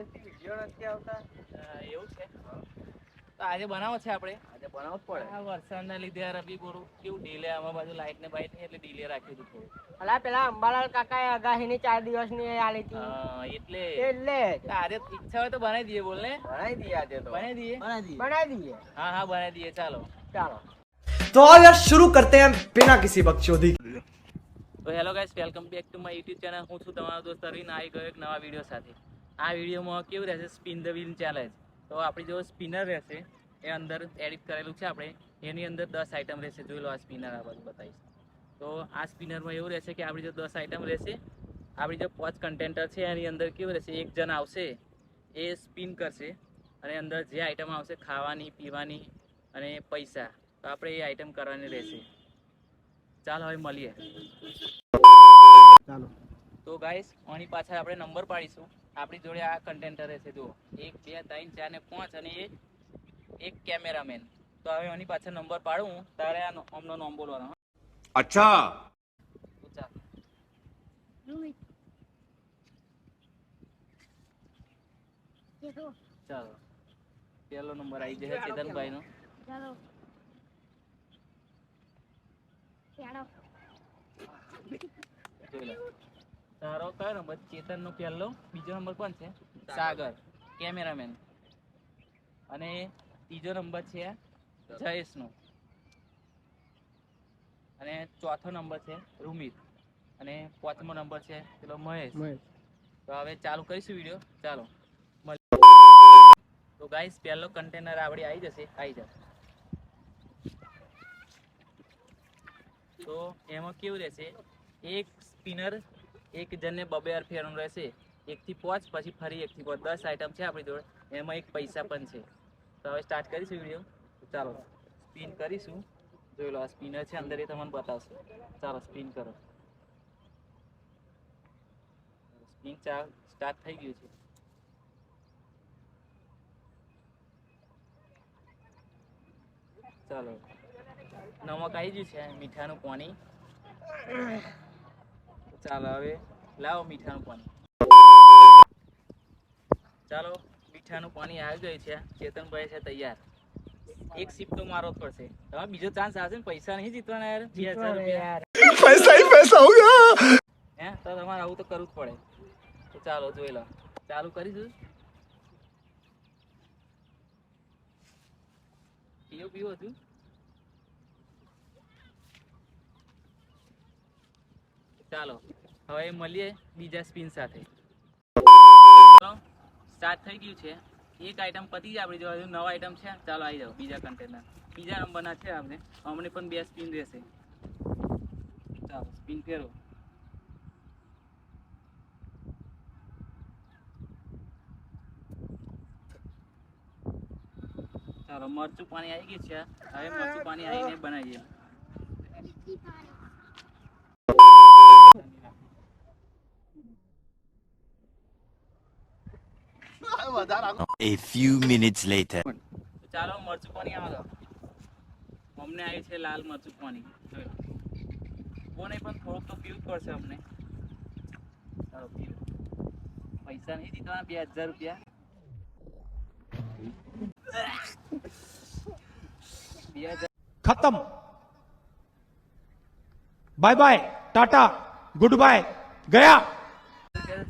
દિવસથી વિડિયો નથી આવતા. એવું છે તો આજે બનાવો છે આપણે. આજે બનાવવું જ પડે. આ વરસાદના લીધે રવિ બોરું કેવું ડીલે આમાં બાજુ લાઈટ ને બાઈટ એટલે ડીલે રાખ્યું હતું થોડું. અલા પેલા અંબાલાલ કાકાએ આગાહીની 4 દિવસની આલી હતી. એટલે આજે ઈચ્છા હોય તો બનાવી દઈએ. બોલ ને બનાવી દઈએ આજે તો. બનાવી દઈએ. હા હા બનાવી દઈએ. ચાલો तो आओ यार शुरू करते हैं बिना किसी बकचोदी। તો hello guys, welcome back to my YouTube channel. હું છું તમારો દોસ્ત અરવિંદ. આવી ગયો એક નવા વિડીયો સાથે. આ વિડીયોમાં કેવું રહેશે, સ્પિન ધ વ્હીલ ચેલેન્જ. તો આપણી જો સ્પિનર રહેશે એ અંદર એડિટ કરેલું છે આપણે. એની અંદર 10 આઈટમ રહેશે. જોઈ લો આ સ્પિનર આ બાજુ બતાવીશ. તો આ સ્પિનરમાં એવું રહેશે કે આપણી જો 10 આઈટમ રહેશે, આપણી જો 5 કન્ટેન્ટર છે એની અંદર કેવું રહેશે, એક જણ આવશે એ સ્પિન કરશે અને અંદર જે આઈટમ આવશે ખાવાની પીવાની અને પૈસા, તો આપણે એ આઈટમ કરવાની રહેશે. ચાલો હવે મળીએ. ચાલો તો ગાઈસ આની પાછળ આપણે નંબર પાડીશું. આપણી જોડે આ કન્ટેન્ટર રહેશે. જુઓ 1 2 3 4 ને 5 અને એક કેમેરામેન. તો હવે આની પાછળ નંબર પાડું તારે આમનો નામ બોલવાનો. અચ્છા ચાલો પહેલો નંબર આવી જશે ચેતનભાઈ નો. તારો કયો નંબર? ચેતન નો પહેલો. બીજો નંબર કોણ છે? સાગર કેમેરામેન. અને ત્રીજો નંબર છે જયેશ નો. અને ચોથો નંબર છે રૂમિત. અને પાંચમો નંબર છે પેલો મહેશ. તો હવે ચાલુ કરીશું વિડીયો. ચાલો તો ગાઈસ પહેલો કન્ટેનર આપણી આવી જશે. આવી જશે. તો એમાં કેવું રહેશે, એક સ્પિનર એક જણને 2 વાર ફેરવાનું રહેશે. 1 થી 5 પછી ફરી 1 થી 5. 10 આઈટમ છે આપણી જોડે. એમાં એક પૈસા પણ છે. તો હવે સ્ટાર્ટ કરીશું વિડીયો. ચાલો સ્પિન કરીશું. જોઈ લો આ સ્પિનર છે અંદર, એ તમને બતાવશે. ચાલો સ્પિન કરો. સ્પિન સ્ટાર્ટ થઈ ગયું છે. ચાલો નમક આવી ગયું છે. મીઠાનું પાણી. ચાલો હવે લાવો મીઠાનું પાણી. ચાલો મીઠાનું પાણી આવી ગયું છે. ચેતનભાઈ છે તૈયાર. એક સિપ તો મારવો પડશે. હવે બીજો ચાન્સ આવશે ને. પૈસા નહીં જીતવાના યાર. 2000 રૂપિયા पैसा ही पैसा होगा। હે તો તમારે આવું તો કરવું જ પડે. તો ચાલો જોઈ લો. ચાલુ કરીશું. પીવો હતું. ચાલો હવે મળીએ બીજા સ્પિન સાથે. સ્ટાર્ટ થઈ ગયું છે. એક આઈટમ પતી જાય આપણી જોડે. 9 આઈટમ છે. ચાલો આવી જાઓ બીજા કન્ટેનર. બીજા નંબરના છે આપણે. અમને પણ 2 સ્પિન રહેશે. ચાલો સ્પિન ફેરો. ચાલો મરચું પાણી આવી ગયું છે. હવે મરચું પાણી આવીને બનાવીએ. A few minutes later. ચાલો મરચું પાણી આવે. અમને આવી છે લાલ મરચું પાણી. કોને પણ થોડુંક તો પીવું પડશે અમને. ચાલો પીવું. પૈસા નહીં જીતવાના. 2000 રૂપિયા. 2000 खत्म। Bye bye tata good bye गया।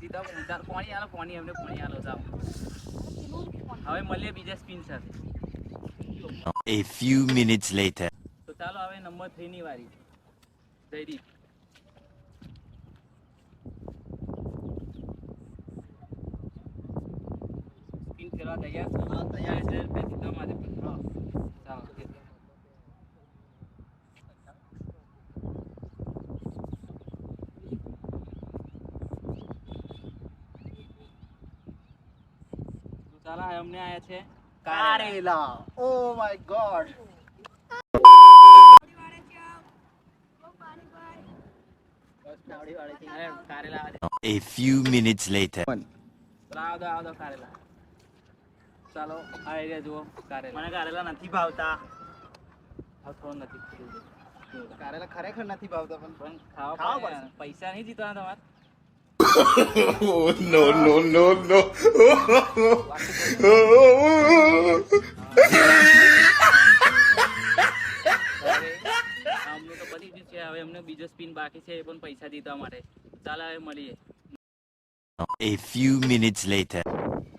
જીતા. પાણી આલો. પાણી એમને પાણી આલો. જાઓ હવે મળીએ બીજા સ્પિન સાથે. A few minutes later. તો ચાલો હવે નંબર 3 ની વારી. જયદીપ. સ્પિન કરવા તૈયાર? હા તૈયાર છે. જીતવા માટે પણ. હા ચાલો ચાલો અમને આયા છે કારેલા. Oh my God. કારેલા. A few minutes later. આવો કારેલા. ચાલો આ એરિયા જુઓ. કારેલા મને કારેલા નથી ભાવતા. થોડો નથી. કારેલા ખરેખર નથી ભાવતા. પણ ખાવા ખાવા પડે. પૈસા નહીં જીતવાના તમારે. no, no, no, no. આમનું તો પતી ગયું છે. હવે એમને બીજો સ્પિન બાકી છે, એ પણ પૈસા જીતવા માટે. ચાલો હવે મળીએ. A few minutes later.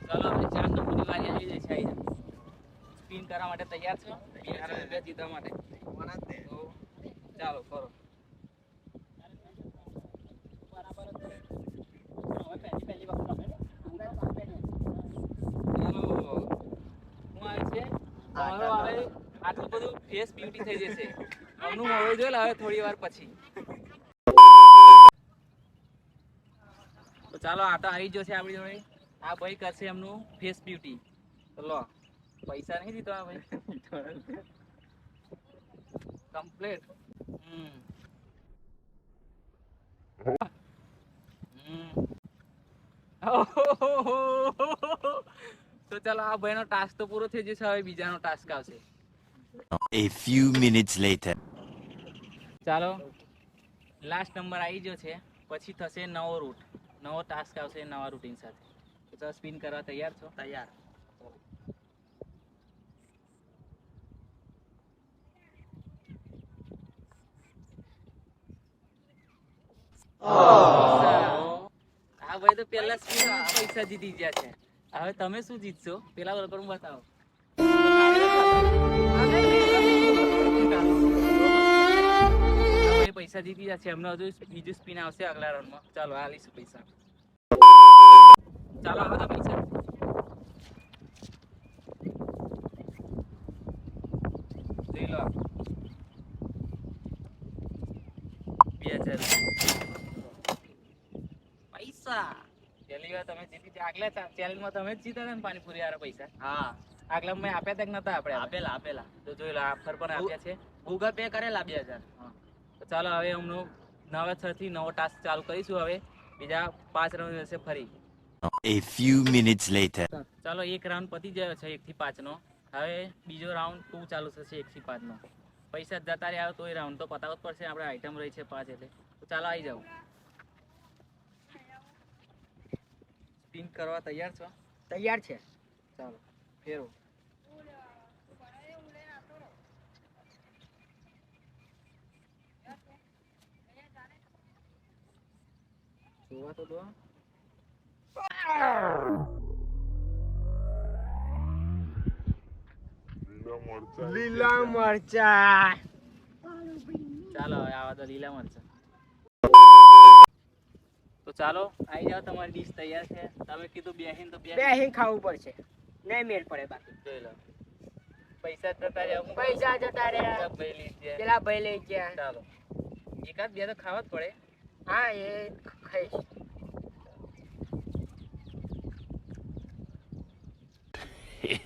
ચાલો હવે 4 નંબરની વારી આવી જાય છે. સ્પિન કરવા માટે તૈયાર છો? રૂપિયા જીતવા માટે. તો ચાલો કરો. આટલું બધું ફેસ બ્યુટી થઈ જશે. આમનું હવે જોઈ લે હવે થોડી વાર પછી. તો ચાલો આ તો આવી ગયો છે આપણી જોડે. આ ભાઈ કરશે એમનું ફેસ બ્યુટી. તો લો પૈસા નહીં દીધો ભાઈ. કમ્પ્લીટ. તો ચાલો આ ભાઈનો ટાસ્ક તો પૂરો થઈ જશે. હવે બીજાનો ટાસ્ક આવશે. A few minutes later. ચાલો લાસ્ટ નંબર આવી ગયો છે. પછી થશે નવો રૂટ, નવો ટાસ્ક આવશે નવા રૂટીન સાથે. તો ચાલો સ્પિન કરવા તૈયાર છો? તૈયાર. આ ભાઈ તો પેલા સ્પિન પૈસા જીતી ગયા છે. હવે તમે શું જીતશો પેલા વર્કર બતાવો. પૈસા જીતી જશે. એમને હજુ બીજું સ્પિન આવશે આગલા રાઉન્ડમાં. ચાલો આ લઈશું પૈસા. ચાલો આ બધા પૈસા જોઈ લો. 2000 પૈસા. પહેલી વાર તમે જીતી. આગલા ચેલેન્જમાં તમે જ જીતા હતા ને પાણીપુરી વાળા પૈસા. હા આગલા મેં આપ્યા હતા કે નતા આપણે? આપેલા તો જોઈ લો આફર પણ આપ્યા છે. ગૂગલ પે કરેલા 2000. તો ચાલો હવે હમણાં નવેસરથી નવો ટાસ્ક ચાલુ કરીશું. હવે બીજા 5 રાઉન્ડ રહેશે ફરી. A few minutes later. ચાલો એક રાઉન્ડ પતી ગયો છે 1 થી 5 નો. હવે બીજો રાઉન્ડ 2 ચાલુ થશે 1 થી 5 નો. પૈસા જતા રહ્યા તો એ રાઉન્ડ તો પતાવવો જ પડશે. આપણે આઈટમ રહી છે 5 એટલે. તો ચાલો આવી જાઓ. સ્પિન કરવા તૈયાર છો? તૈયાર છે. ચાલો ફેરો. જોવા તો દો. લીલા મરચા. ચાલો હવે આવા તો લીલા મરચા. તો ચાલો આવી જાઓ. તમારી ડીશ તૈયાર છે. તમે કીધું બેહીન તો બેહીન ખાવું પડશે. નહીં મેળ પડે બાકી. જોઈ લો. પૈસા જતા રહ્યા. પૈસા જતા રહ્યા. ભાઈ લઈ ગયા. પેલા ભાઈ લઈ ગયા. ચાલો એકાદ બે તો ખાવા જ પડે. હા એ ખાઈશ.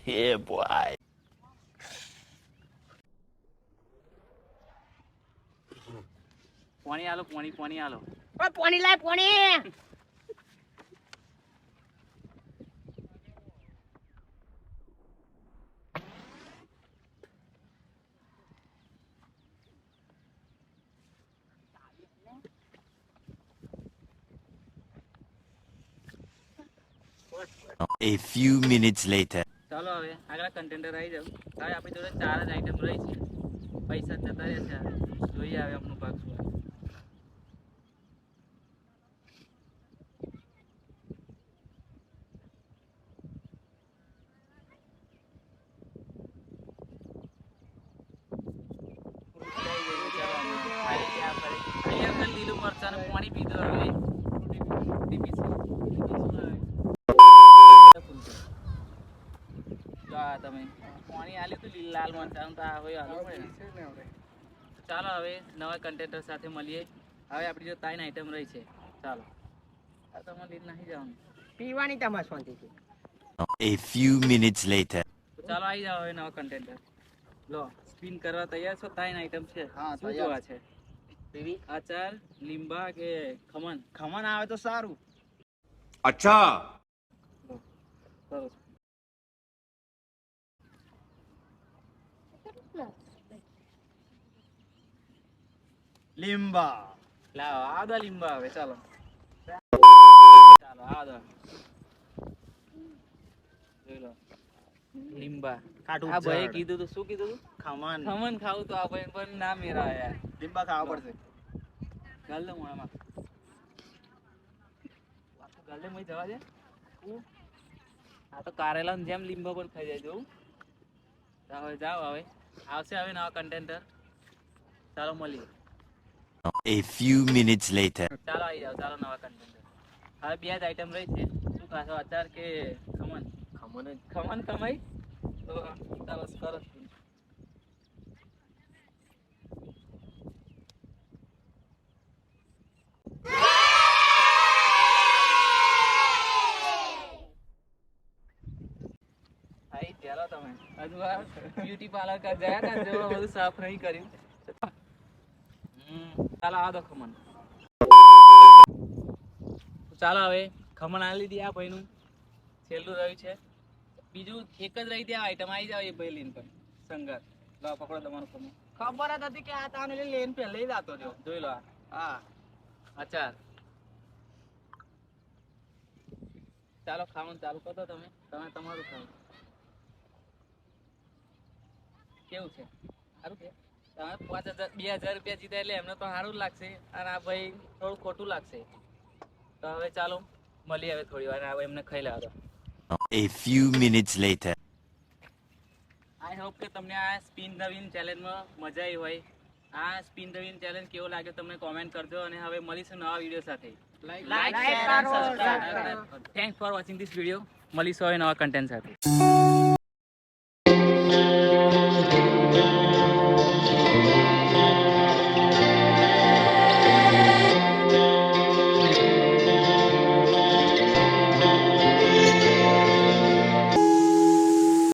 Yeah, boy. પાણી આલો. પાણી આલો. પાણી લાય પાણી. A few minutes later. ચાલો હવે આગળ કન્ટેન્ટર આવી જાવ. હવે આપણી જોડે 4 જ આઈટમ રહી છે. પૈસા જતા રહ્યા છે. જોઈએ હવે અમનું ભાગ શું આવે. લીલું મરચાં પાણી પીધું. હવે તમે પાણી આલ્યું તું લાલ મરચાં તો હવે આલવું પડે ને. ચાલો હવે નવા કન્ટેન્ટર સાથે મળીએ. હવે આપણી જો 3 આઈટમ રહી છે. ચાલો આ તમારે લીધ નાખી જવાનું. પીવાની તમારે શાંતિથી. A few minutes later. તો ચાલો આવી જાઓ હવે નવા કન્ટેન્ટર. લો સ્પિન કરવા તૈયાર છો? 3 આઈટમ છે. શું જોવા છે? અચાર, લીંબા કે ખમણ? ખમણ આવે તો સારું. Acha. સરસ. લીંબા. લાવો આ બધા લીંબા આવે. ચાલો આ દો જોઈ લો લીંબા ખાટું આ ભાઈ ઝાડ. કીધું તો શું કીધું તું ખમણ ખમણ ખાવું તો આ ભાઈ પણ ના મેરા યાર લીંબા ખાવા પડશે ગાલ દો મોણામાં ગાલ દે મય જવા દે આ તો કારેલાની જેમ લીંબા પણ ખાઈ જાય જોવું હવે જાઓ હવે આવશે હવે નવા કન્ટેન્ટર ચાલો મળીએ A few minutes later. ચાલો આવી જાઓ ચાલો નવા કન્ટેન્ટર હવે બે જ આઈટમ રહી છે શું ખાશો અચાર કે ખમણ ખમણ કમાઈ તો ચાલો સરસ આઈ ચાલો તમે હજુ આ બ્યુટી પાર્લર કા ગયા ને જો બધું સાફ નહીં કર્યું ચાલો આ દો ખમણ ચાલો હવે ખમણ આ લીધી આ ભાઈનું છેલ્લું રહ્યું છે બીજું એક જ રહી ત્યાં આઈટમ આવી જાવ એ ભાઈ લઈને પણ સંગત લો પકડો તમારું ખમણ ખબર જ હતી કે આ તાને લેન પહેલે જ આતો રહ્યો જોઈ લો હા અચાર ચાલો ખાવાનું ચાલુ કરો તમે તમારું ખાવું કેવું છે સારું છે તમે 5,000 2,000 રૂપિયા જીતા એટલે એમને તો સારું જ લાગશે અને આ ભાઈ થોડું ખોટું લાગશે તો હવે ચાલો મળીએ હવે થોડી વાર હવે એમને ખાઈ લેવા દો A few minutes later. I hope કે તમને આ સ્પિન ધ વિન ચેલેન્જમાં મજા આવી હોય આ સ્પિન ધ વિન ચેલેન્જ કેવો લાગ્યો તમને કોમેન્ટ કરજો અને હવે મળીશું નવા વિડીયો સાથે like Like, share and subscribe. Thanks for watching this video મળીશું હવે નવા કન્ટેન્ટ સાથે